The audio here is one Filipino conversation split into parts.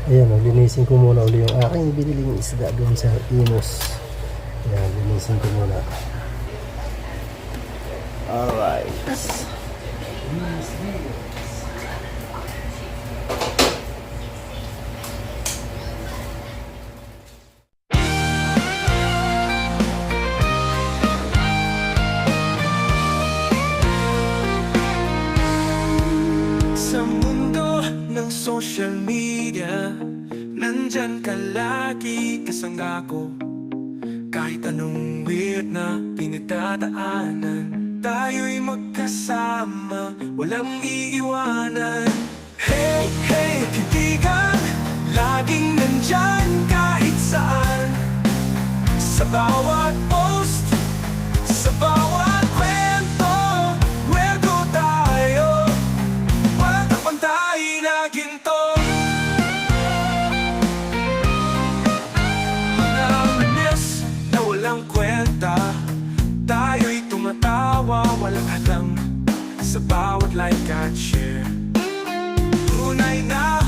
Ayan, linisin ko muna uli yung aking biniling isda doon sa Imus. Ayan, linisin ko muna. Alright. Sa mundo ng social media, nandyan ka lagi kasangga ko. Kahit anong weird na pinagdadaanan, tayo'y magkasama, walang iiwanan. Hey, hey, kaibigan, laging nandyan kahit saan. Sa bawat post, sa bawat kwento, kwento tayo, pantay na ginto. Mga manis na walang kwenta, tayo'y tumatawa, walang alam sa bawat like at share. Tunay na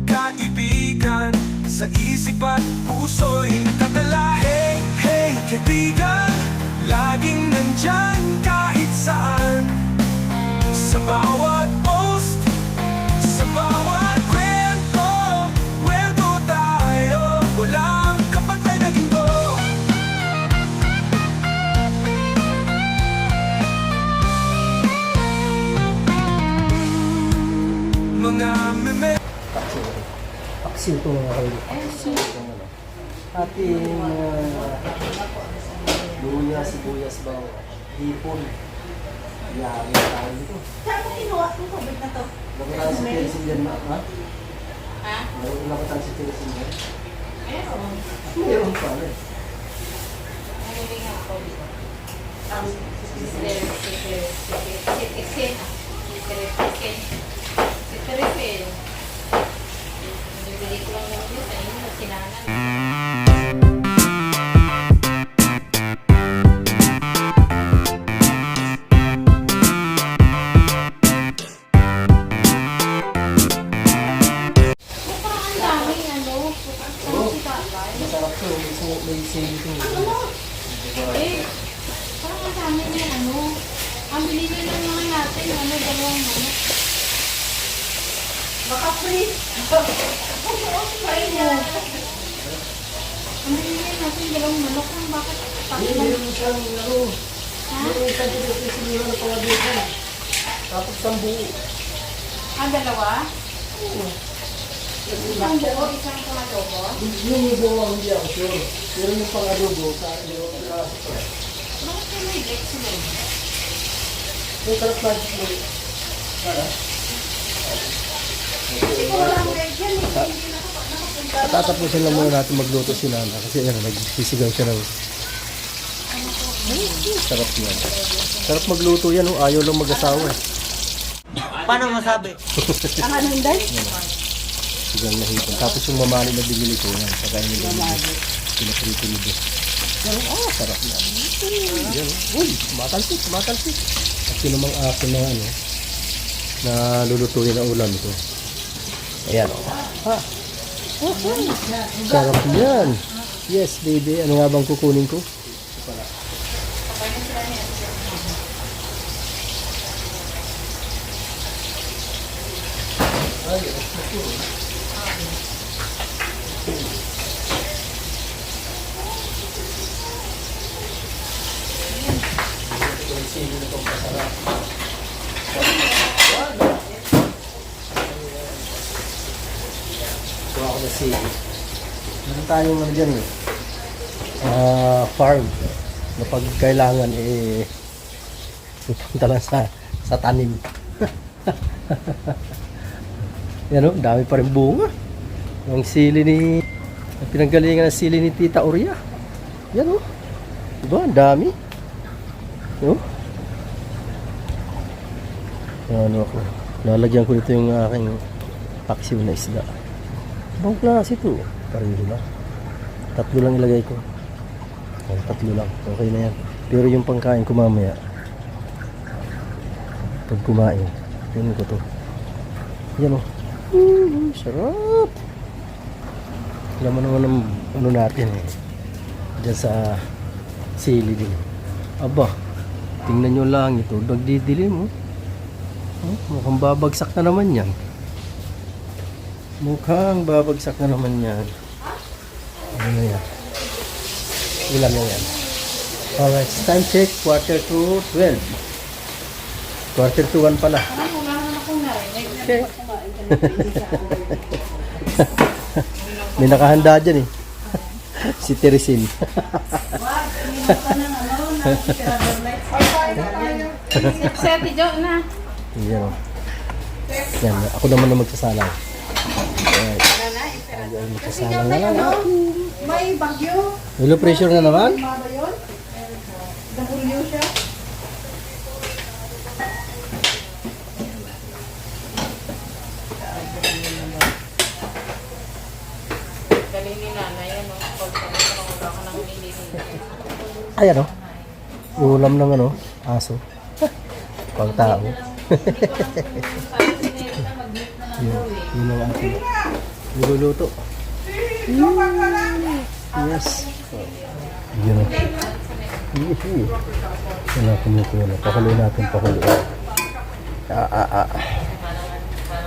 kaibigan, sa isip at puso'y nakatala. Hey, hey, kaibigan, laging nandyan kahit saan. Sa bawat post, sa bawat kwento, kwento tayo, walang kapatid na ginto. Mga meme. Paksiw ito mga kayo. Paksiw. Ating luya, sibuyas, bawang, hipon. Yari tayo dito. Saan mo kinuha yung tubig na to? Nakita si Chelsea dyan na, ha? Ha? Nakita si Chelsea dyan. Meron. Meron pa rin. Nalili nga ako dito. Nabili ko lang naman yun sa inyo, sinanan. Parang ang daming ano, si tatay. Masarap to. May sili ito. Eh, parang ang dami niya, ano. Ang bilhin lang naman natin, ano, dalawang ano. Baka free. Free mo. Ang bilhin natin, dalawang manok lang, bakit? Meron siyang, ano, Ha? meron siyang sinira na pangabuto. Tapos sambu. Ah, dalawa? Isang buo, isang pangadobo? Yung ibo ang hindi ako sure. Pero yung pangadobo, sa iyo, Bakit kayo may break sila? yung sarap magic mo. Para? Ikaw lang break yan, hindi nakapunta. Tatapusin lang muna natin magluto si Nana kasi ano, nagsisigaw siya ng sarap yan. Sarap magluto yan, oh. Ayaw lang mag-asawa eh. Paano masabi? Ang ano hindi? Sigang na hipon. Tapos yung mamali na binili ko yan. Saka yung binili. Pinaprito ni Bes. Pero sarap yan. Yan, oh. Uy, matalsik, matalsik. At yun namang akin na ano, na lulutuin na ulam ito. Ayan, oh. Ha. Sarap yan. Yes, baby. Ano nga bang kukunin ko? Kuha ko na sili. Meron tayong ano dyan eh. Farm. Na pag kailangan eh pupunta lang sa tanim. Yan o, dami pa rin bunga. Yung sili ni pinanggalingan ng sili ni Tita Oria. Yan o. Diba? Ang dami. No? Ano ako. Lalagyan ko nito yung aking paksiw na isda. Ibang klase ito. Parilo lang. 3 lang ilagay ko. Oh, 3 lang. Okay na yan. Pero yung pangkain ko mamaya, pag kumain, yun ko to. Yan o. Sarap. Alam mo naman ang ano natin eh. Diyan sa sili din. Aba, tingnan nyo lang ito. Nagdidilim mo. Oh, mukhang babagsak na naman yan. Mukhang babagsak na naman yan. Ano na yan? Ilan na yan? Alright, time check. 11:45. 1:45 pala. Ano, wala naman akong narinig. Okay. May nakahanda dyan eh. Si Teresin. Si Ate Jo na. Yan o. Yan, ako naman na magsasalang. Alright. Ay, magsasalang na lang. May bagyo. Hello, pressure na naman? Ba yun? W siya. Galing ni nanay, ano? Pagsabi ko lang wala ka nang nililin. Ay, ano? Ulam ng ano? Aso. Pang tao. Yun ang ating niluluto. Yes. Yun o. Wala kumukulo. Pakuloy natin, pakuloy.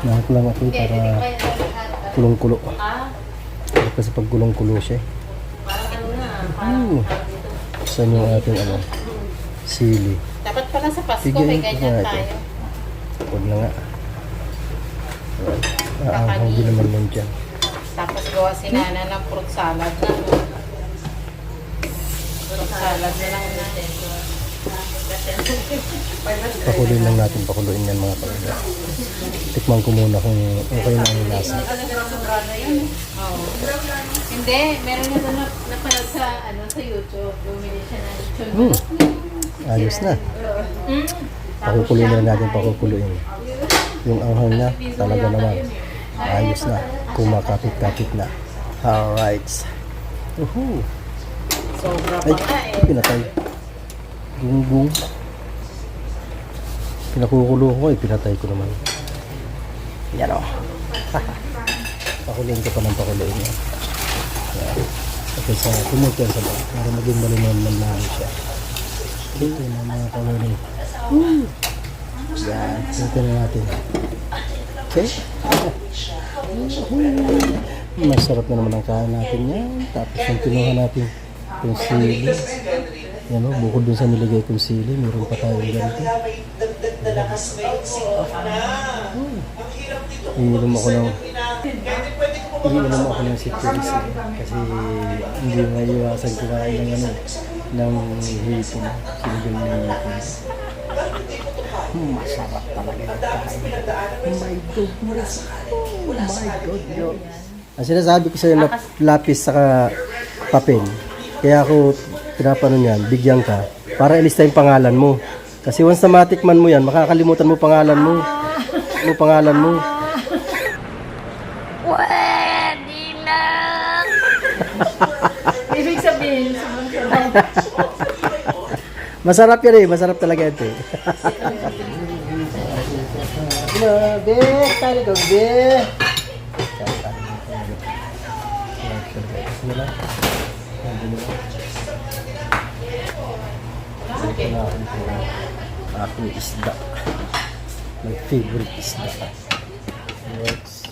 Lahat lang ako para kulong-kulo. Kasi pag kulong-kulo siya. Saan yung ating ano? Sili. Dapat pala sa Pasko Sige, may ganyan ito. tayo. Huwag na nga. Hindi naman lang dyan. Tapos gawa si Nana ng fruit salad na. Fruit salad na lang natin. Pakuloyin lang natin, pakuloyin yan mga pagkakas. Tikman ko muna kung okay na ang lasa. Oo. Hindi, meron na doon napanood sa sa YouTube. Bumili siya ng chun. Ayos na. Pakukuloyin na natin, pakukuloyin. Yung anghang niya, talaga naman. Ayos na. Kumakapit-kapit na. Alright. Uhu. Sobra pa Ay, nga eh. pinatay. Gunggong. Pinakukulo ko pinatay ko naman. Yan o. Pakuloyin ko pa ng pakuloyin niya. Okay, sa tumutin sa bawah. Para maging maluman siya. Ito na mga pakuloyin. Yan. Ito na natin. Okay. Masarap na naman ang kain natin yan. Tapos yung kinuha natin yung sili. Yan o, bukod dun sa nilagay kong sili, meron pa tayong ganito. Iinom ako ng citrus kasi hindi maiwasan kumain ng hipon. Sinigang na hipon. Masarap talaga yung kain. My goodness. Oh my goodness. Ang sinasabi ko sa'yo, lapis saka papel. Kaya ako pinapanon yan, bigyan ka para ilista yung pangalan mo. Kasi once na matikman mo yan, makakalimutan mo pangalan mo. Ano pangalan mo? Pwede lang. Ibig sabihin, sunod-sunod. Masarap yan eh, masarap talaga ito eh. Be, tayo ko, be. Ito na aking isda. My favorite isda. Works.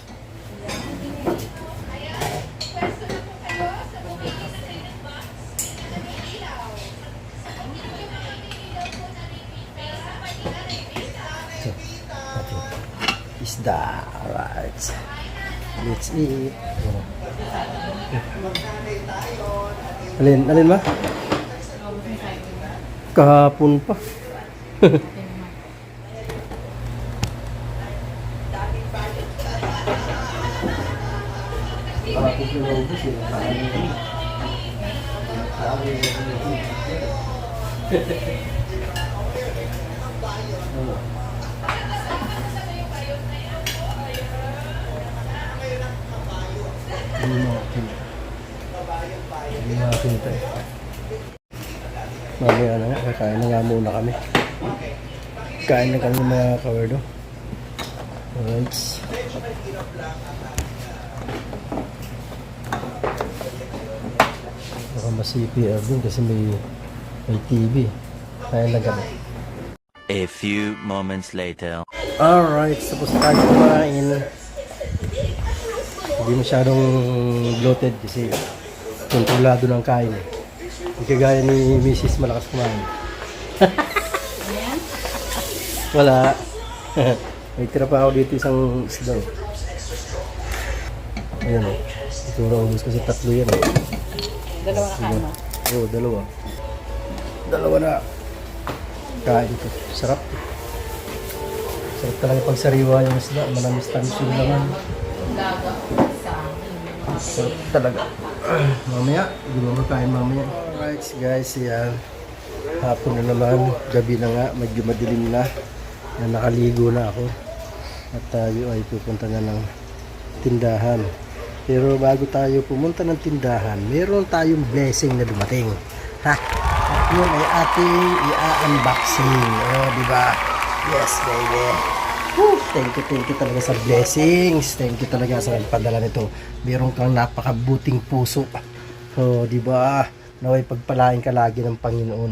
Isda. Alright. Let's eat. Alin ba? Kahapon pa. Hindi makakita eh. Mamaya na nga, kakain na nga muna kami. Kain na kami mga kawerdo. Alright. Mas CPR din kasi may TV. Kaya na ganun. A few moments later. Alright, tapos na tayo kumain. Hindi masyadong bloated kasi kontrolado ng kain. Hindi kagaya ni Mrs. malakas kumain. Wala. May tira pa ako dito isang isda. Ayan o. Ito na ubus kasi tatlo yan o. Dalawa na kain mo. Oo, dalawa. Dalawa na. Kain ito. Sarap. Sarap talaga pag sariwa yung isda. Manamis-tamis yung laman. Laga sa akin. Sarap talaga. Mamaya, hindi mo makain mamaya. Alright guys, yan. Hapon na naman, gabi na nga, medyo madilim na. Nakaligo na ako. At tayo ay pupunta na ng tindahan. Pero bago tayo pumunta ng tindahan, meron tayong blessing na dumating. Ha? At yun ay ating i-unboxing. Oh, di ba? Yes, baby. Woo! Thank you talaga sa blessings. Thank you talaga sa nagpadala nito. Meron kang napakabuting puso. So, di ba? Naway pagpalain ka lagi ng Panginoon.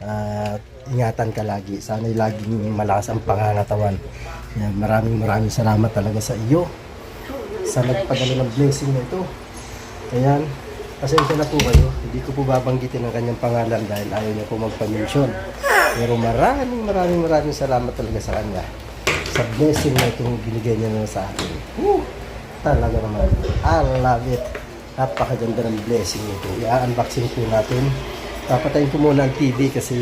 At ingatan ka lagi. Sana'y laging malakas ang pangangatawan. Yan, maraming salamat talaga sa iyo. Sa nagpadala ng blessing na ito. Ayan. Pasensya na po kayo. Hindi ko po babanggitin ang kanyang pangalan dahil ayaw niya po magpa-mention. Pero maraming salamat talaga sa kanya. Sa blessing na itong binigay niya na sa akin. Woo! Talaga naman. I love it. Napakaganda ng blessing nito. I-unboxing po natin. Papatayin ko muna ang TV kasi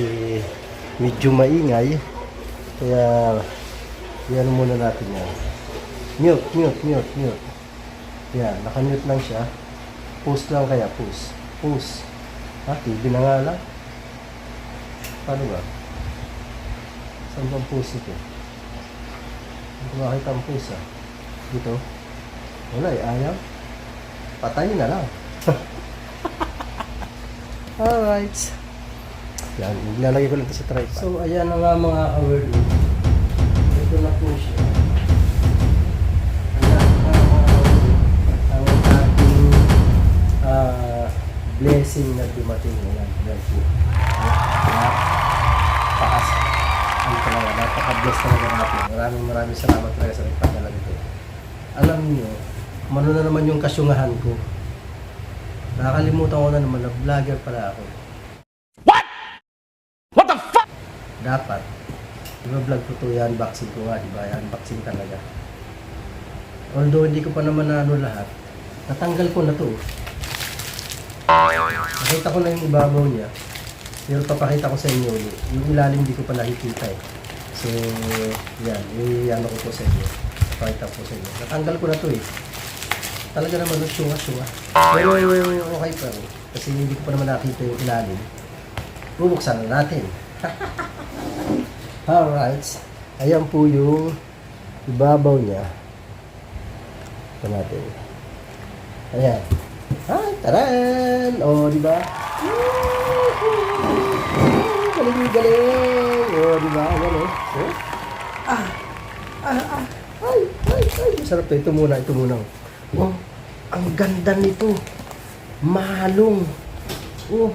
medyo maingay. Kaya yan muna natin yan. Mute. Yan, naka-mute lang siya. Pause lang kaya, pause. Ha, TV na nga lang. Paano ba? Saan bang pause ito? Hindi ko makita ang pause ah. Dito? Wala ayaw. Patayin na lang. Alright. Yan, ilalagay ko lang ito sa tripod. So, ayan na nga mga ka-word. Ito na po siya. Blessing na dumating ngayon. Yan po. Napaka-bless talaga natin. Maraming salamat talaga sa nagpadala nito. Alam niyo, mano na naman yung kasyungahan ko. Nakakalimutan ko na naman na vlogger pala ako. What the fuck? Dapat. Diba vlog ko to, i-unboxing ko nga, diba? I-unboxing talaga. Although hindi ko pa naman na lahat, natanggal ko na to. Nakita ko na yung ibabaw niya. Pero papakita ko sa inyo ulit. Yung ilalim hindi ko pa nakikita eh. So, yan. I-ano ko po sa inyo. Papakita ko sa inyo. Natanggal ko na to eh. Talaga naman yung syunga. Pero okay pa rin. Kasi hindi ko pa naman nakita yung ilalim. Bubuksan na natin. Alright. Ayan po yung ibabaw niya. Ito natin. Ayan. Ay, taran! O, di ba? Galing! O, di ba? Ayan o. Ay! Masarap to. Ito muna. Oh, ang ganda nito. Malong. Oh,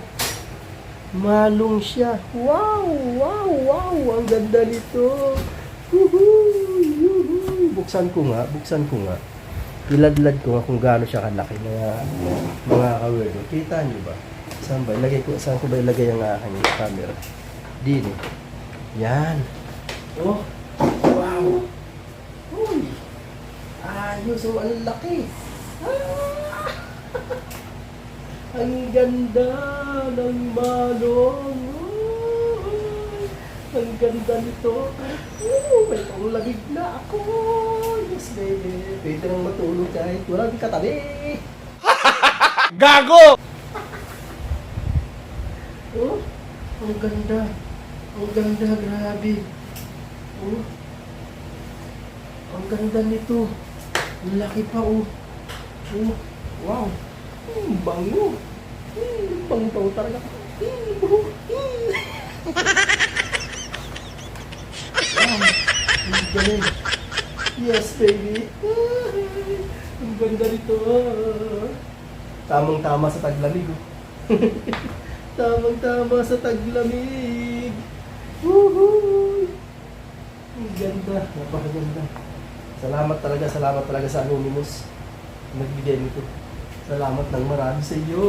malong siya. Wow! Ang ganda nito. Buksan ko nga. Iladlad ko nga kung gaano siya kalaki mga ka-word. Kita niyo ba? Saan ko ba ilagay ang aking camera? Dito. Yan. Oh, wow. Uy. Ayos, ang laki. Ang ganda ng malong. Ang ganda nito. May panglamig na ako. Yes, baby. Pwede nang matulog kahit walang katabi. Gago! Oh, ang ganda. Ang ganda, grabe. Oh, ang ganda nito. Ang laki pa, oh. Oh, wow. Bango. Bango talaga. Wow, ang galing. Yes, baby. Ang ganda nito. Tamang-tama sa taglamig, oh. Tamang-tama sa taglamig. Woohoo! Ang ganda, napakaganda. Salamat talaga sa Anonymous. Nagbigay nito. Salamat ng marami sa iyo.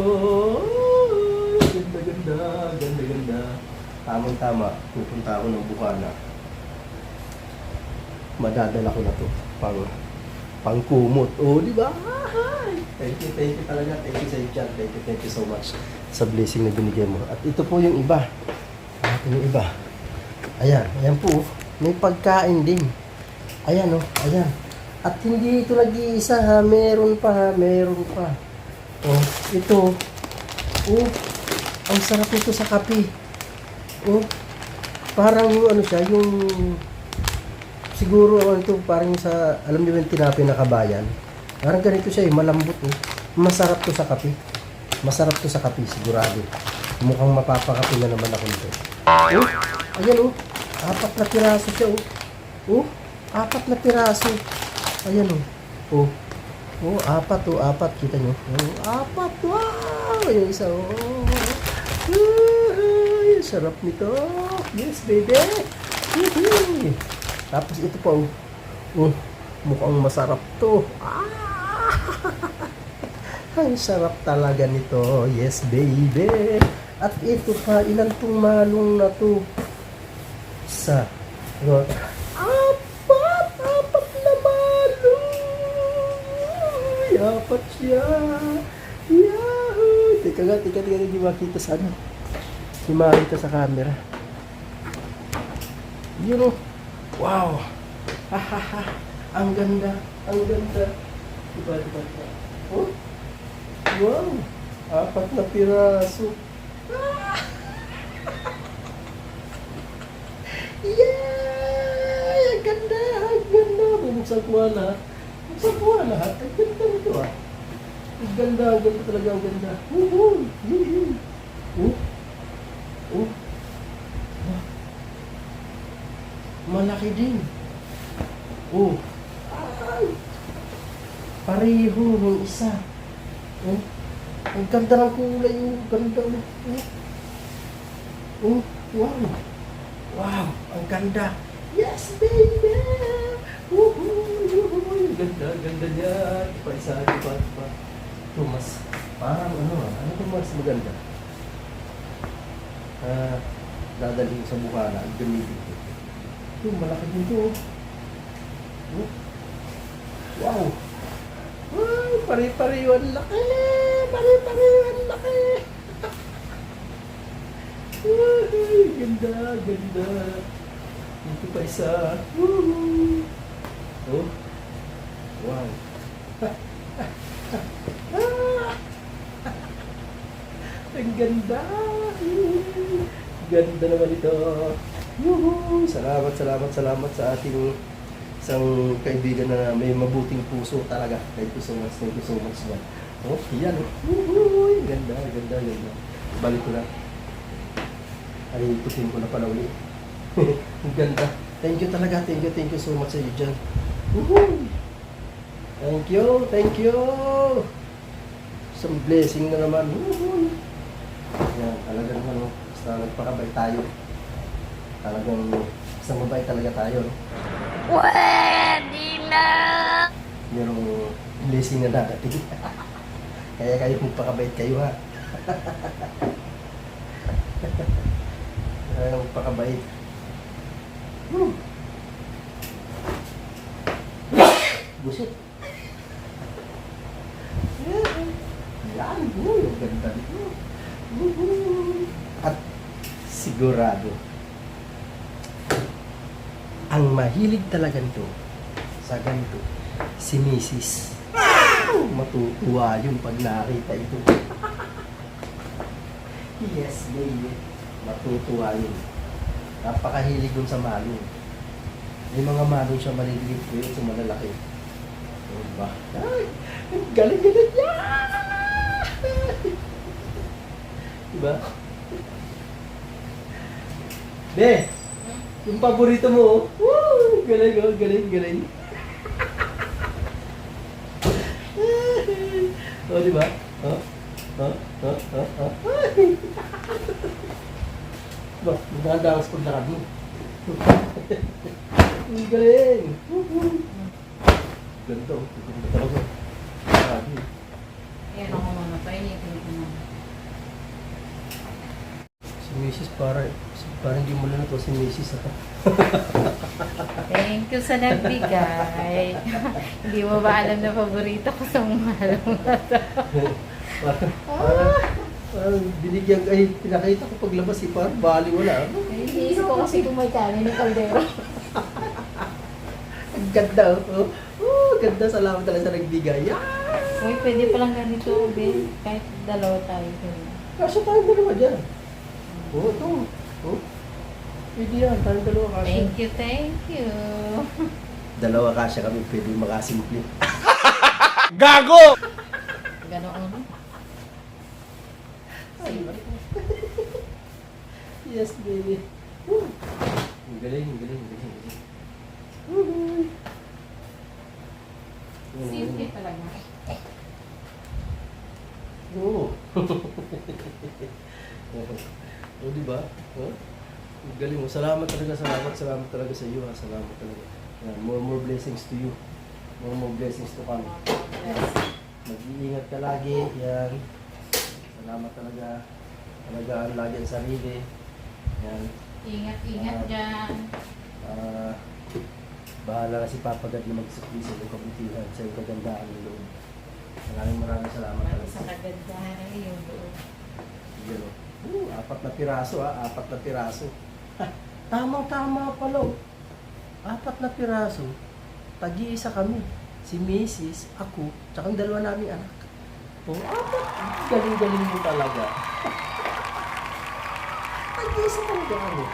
Ganda. Tamang-tama, pupunta ako ng Bukana. Madadala ko na to pang kumot. Oh, di ba? Thank you talaga. Thank you sa iyo dyan. Thank you so much sa blessing na binigay mo. At ito po yung iba. Yung iba. Ayan po. May pagkain din. Ayan ayan. At hindi ito nag-iisa ha. Meron pa. Oh, ito. Oh, ang sarap ito sa kape. Oh, parang yung ano siya, yung siguro ito parang sa, alam niyo yung tinapay na kabayan. Parang ganito siya malambot eh. Masarap to sa kape. Sigurado. Mukhang mapapakape na naman ako nito. Oh, ayan oh. 4 na piraso siya oh. Oh, 4 na piraso. Ayan oh. Oh, 4 kita nyo. Oh, 4. Wow! Yung isa oh. Ay, sarap nito. Yes, baby. Woohoo! Tapos ito pa oh. Oh, mukhang masarap to. Ang sarap talaga nito. Yes, baby. At ito pa, ilan tong malong na to? Isa. Apat na malong. Ay, 4 siya. Yahoo! Teka, hindi makita sa ano. Hindi makita sa camera. Yun oh. Wow! Ang ganda. Diba? Oh? Wow! 4 na piraso. Yay! Ang ganda! Bumuksan ko lahat. Ang ganda nito ah. Ang ganda talaga. Woohoo! Oh! Malaki din. Oh. Ay. Pareho ng isa. Oh. Ang ganda ng kulay. Oh. Ganda. Oh. Wow. Wow. Ang ganda. Yes, baby. Woohoo. Ganda niya. Isa. Ito mas. Parang ano ito mas maganda? Dadalhin sa Bukana. Ang gamitin ko. Malaki din ito. Oh. Wow! Wow! Pare-pareho ang laki! Ang laki! Ganda! Dito pa isa. Woohoo! Oh! Wow! Ang ganda! Ganda naman ito. Woohoo! Salamat sa ating isang kaibigan na may mabuting puso talaga. Thank you so much man. Oh, yan. Woohoo! Ganda. Balik ko na. Ay, itutin ko na pala ulit. Ang ganda. Thank you talaga. Thank you so much sa iyo dyan. Woohoo! Thank you! Some blessing na naman. Woohoo! Yan, talaga naman. Basta nagpakabay tayo. Talagang isang mabait talaga tayo. No? Pwede na! Merong blessing na dadating. Kaya kayo magpakabait kayo ha. Kaya magpakabait. Busit. Yan. Ang ganda nito. At sigurado ang mahilig talaga nito sa ganito si Mrs. Matutuwa yun pag nakita ito. Yes, baby. Matutuwa yun. Napakahilig dun sa malong. May mga malong siya maliliit ko yun sa malalaki. Diba? Ay, galing niya! Diba? Be! Yung paborito mo, oh. Woo! Galing. Oh, di ba? Oh. Ha? Ha? Ha? Ha? Ba, nagdadangas paglakad mo. Ang galing! Ganda, oh. Ganda talaga. Grabe. Ayan ako muna, painitin ko na. Si Mrs. Parang hindi mo lang ito si Mrs. ha? Thank you sa nagbigay. Hindi mo ba alam na paborito ko sa mga Parang binigyan, pinakita ko paglabas si parang bali wala. Iniisip ko kasi kung may kanin ng kaldero. Ang ganda, oh. Oh, ganda. Salamat talaga sa nagbigay. Uy, pwede palang ganito, Ben. Kahit dalawa tayo. Kasya tayong dalawa dyan. Oh, ito. Oh. Pwede yan. Tayong dalawa kasya. Thank you, thank you. Dalawa kasya kami. Pwede makasimple. Gago! Ganoon. Yes, baby. Woo. Ang galing, ang galing, ang galing. Ang galing. Woohoo. Simple talaga. Oo. Oh, di ba? Huh? Ang galing mo. Salamat talaga sa iyo. Salamat talaga. Yan, more blessings to you. More blessings to come. Mag-iingat ka lagi. Yan. Salamat talaga. Alagaan lagi ang sarili. Yan. Ingat dyan. Bahala na si Papa God na magsukli sa iyong kabutihan, sa iyong kagandaan ng loob. Maraming salamat talaga. Sa kagandahan ng iyong loob. Yan o. 4 na piraso 4 na piraso. Tamang-tama pala o. 4 na piraso. Tag-iisa kami. Si Mrs., ako, tsaka ang dalawa naming anak. O, 4. Galing-galing mo talaga. Tag-iisa talaga kami.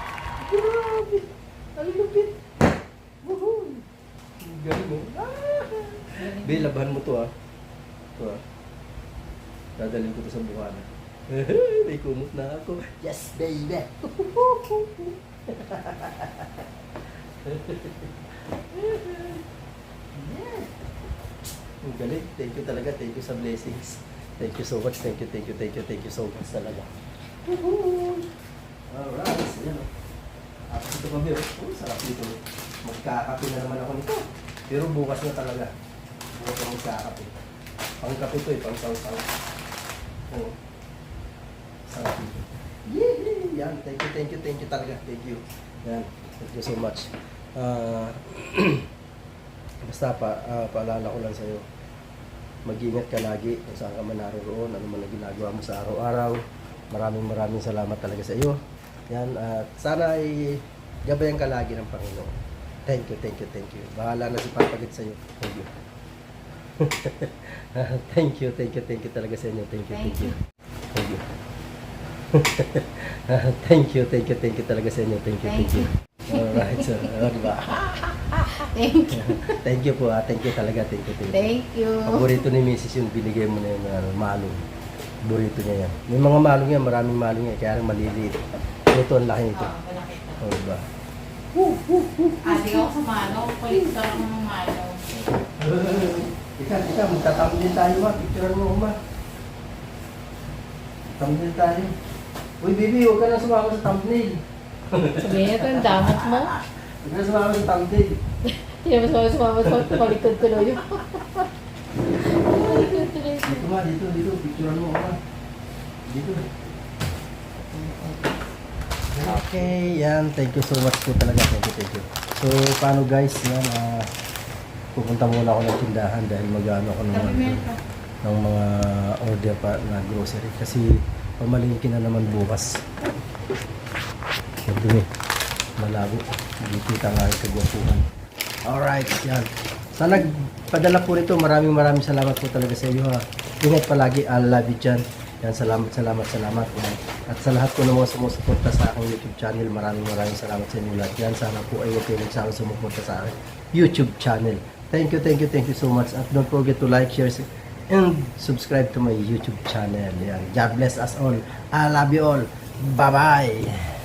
Grabe. Ang lupit. Woohoo. Ang galing mo. Be, labahan mo to Ito dadalhin ko to sa Bukana. May kumot na ako. Yes, baby! Yeah. Ang galing. Thank you talaga. Thank you sa blessings. Thank you so much. Thank you so much talaga. Alright. Ayan o. Tapos ito kami. Oh, sarap dito. Magkakape na naman ako nito. Pero bukas na talaga. Bukas na magkakape. Pangkape to pang saw-saw. Oh. Sarap dito. Yee! Yan. Thank you talaga. Thank you. Yan. Thank you so much. Basta paalala ko lang sa'yo. Mag-ingat ka lagi kung saan ka man naroon, ano man ang ginagawa mo sa araw-araw. Maraming salamat talaga sa iyo. Yan, at sana ay gabayan ka lagi ng Panginoon. Thank you. Bahala na si Papa God sa iyo. Thank you. Thank you talaga sa inyo. Thank you. Thank you talaga sa inyo. Thank you. Alright, so, diba? Thank you po. Thank you talaga. Thank you. Paborito ni Mrs. yung binigay mo na yung malong. Paborito niya yan. May mga malong yan. Maraming malong yan. Kaya lang maliliit. Ito ang laki nito. Malaki ito. O, diba? Di ako sa manong. Kulit ka lang ng manong. Ika, magtatawag din tayo Picturean mo ma. Thumbnail tayo. Uy, baby, huwag ka na sumama sa thumbnail. Sabihin ito yung damot mo. Huwag ka na sumama sa thumbnail. Hindi mo sumama sa palikod ko lang yun. Dito ma, dito. Picturean mo ma. Dito. Okay, yan. Thank you so much po talaga. Thank you. So, paano guys? Yan, pupunta muna ako ng tindahan dahil mag-ano ako ng mga order pa na grocery. Kasi pamalingki na naman bukas. Dumi. Malabo. Hindi kita nga yung kagwapuhan. Alright, yan. Sa nagpadala po nito, maraming salamat po talaga sa iyo ha. Ingat palagi, I love you dyan. Yan, salamat. Yan. At sa lahat po ng mga sumusuporta sa aking YouTube channel, maraming salamat sa inyo lahat. Yan, sana po ay huwag kayo nagsawang sumuporta sa aking YouTube channel. Thank you so much. At don't forget to like, share, and subscribe to my YouTube channel. Yan. God bless us all. I love you all. Bye-bye.